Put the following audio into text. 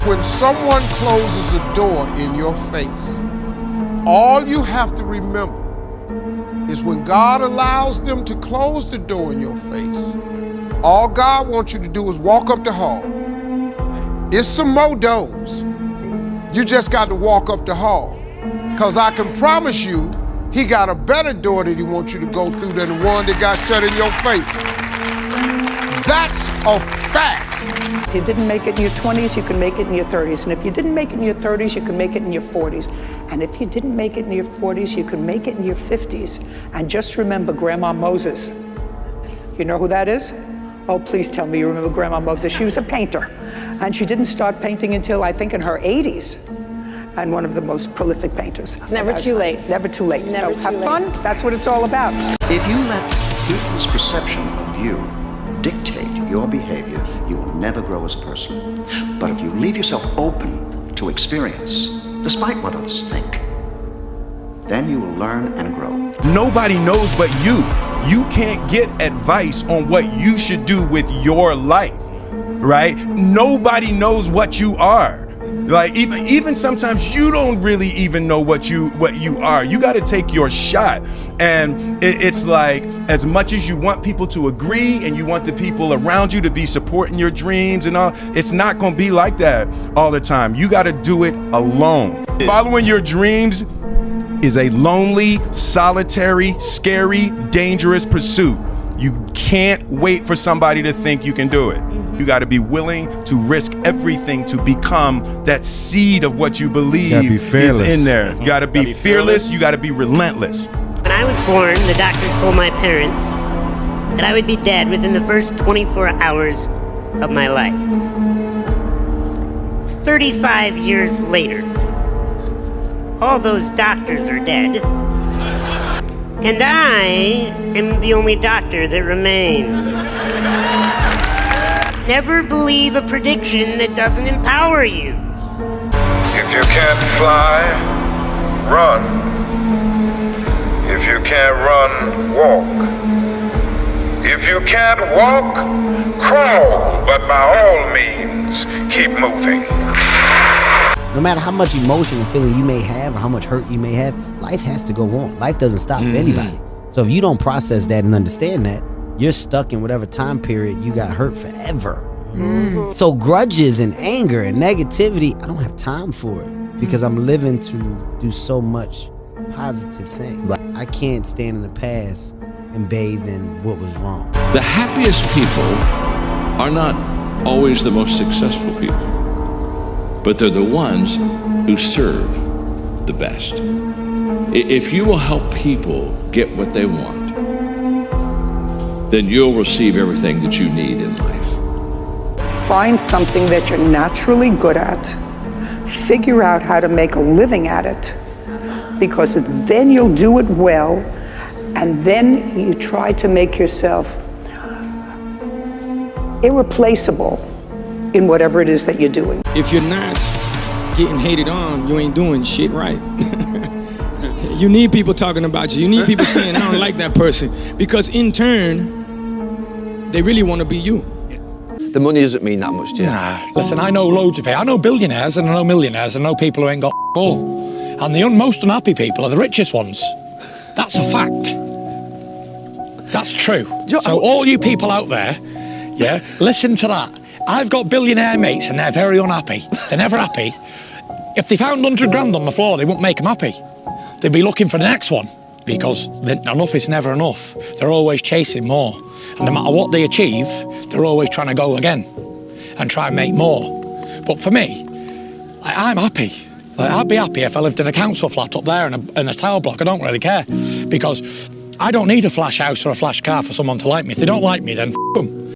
When someone closes a door in your face, all you have to remember is when God allows them to close the door in your face, all God wants you to do is walk up the hall. It's some more doors. You just got to walk up the hall. Because I can promise you, he got a better door that he wants you to go through than the one that got shut in your face. That's a fact. If you didn't make it in your 20s, you can make it in your 30s. And if you didn't make it in your 30s, you can make it in your 40s. And if you didn't make it in your 40s, you can make it in your 50s. And just remember Grandma Moses. You know who that is? Oh, please tell me you remember Grandma Moses. She was a painter. And she didn't start painting until, I think, in her 80s. And one of the most prolific painters. Never too late. Never too late. Never So have too fun. late. That's what it's all about. If you let people's perception of you dictate your behavior, you will never grow as a person. But if you leave yourself open to experience, despite what others think, then you will learn and grow. Nobody knows but you. You can't get advice on what you should do with your life, right? Nobody knows what you are. Like even sometimes you don't really even know what you are. You got to take your shot. And it's like, as much as you want people to agree and you want the people around you to be supporting your dreams and all, it's not going to be like that all the time. You got to do it alone. Following your dreams is a lonely, solitary, scary, dangerous pursuit. You can't wait for somebody to think you can do it. You got to be willing to risk everything to become that seed of what you believe is in there. You got to be fearless. You got to be relentless. When I was born, the doctors told my parents that I would be dead within the first 24 hours of my life. 35 years later, all those doctors are dead. And I am the only doctor that remains. Never believe a prediction that doesn't empower you. If you can't fly, run. If you can't run, walk. If you can't walk, crawl. But by all means, keep moving. No matter how much emotion and feeling you may have or how much hurt you may have, life has to go on. Life doesn't stop for anybody. So if you don't process that and understand that, you're stuck in whatever time period you got hurt forever. So grudges and anger and negativity, I don't have time for it because I'm living to do so much positive things. I can't stand in the past and bathe in what was wrong. The happiest people are not always the most successful people, but they're the ones who serve the best. If you will help people get what they want, then you'll receive everything that you need in life. Find something that you're naturally good at. Figure out how to make a living at it, because then you'll do it well, and then you try to make yourself irreplaceable in whatever it is that you're doing. If you're not getting hated on, you ain't doing shit right. You need people talking about you. You need people saying, I don't like that person. Because in turn, they really want to be you. The money doesn't mean that much to you. Nah, listen, I know loads of people. I know billionaires and I know millionaires and I know people who ain't got all. And the most unhappy people are the richest ones. That's a fact. That's true. So all you people out there, yeah, listen to that. I've got billionaire mates and they're very unhappy. They're never happy. If they found 100 grand on the floor, they wouldn't make them happy. They'd be looking for the next one because enough is never enough. They're always chasing more. And no matter what they achieve, they're always trying to go again and try and make more. But for me, I'm happy. I'd be happy if I lived in a council flat up there in a tower block. I don't really care because I don't need a flash house or a flash car for someone to like me. If they don't like me, then f*** them.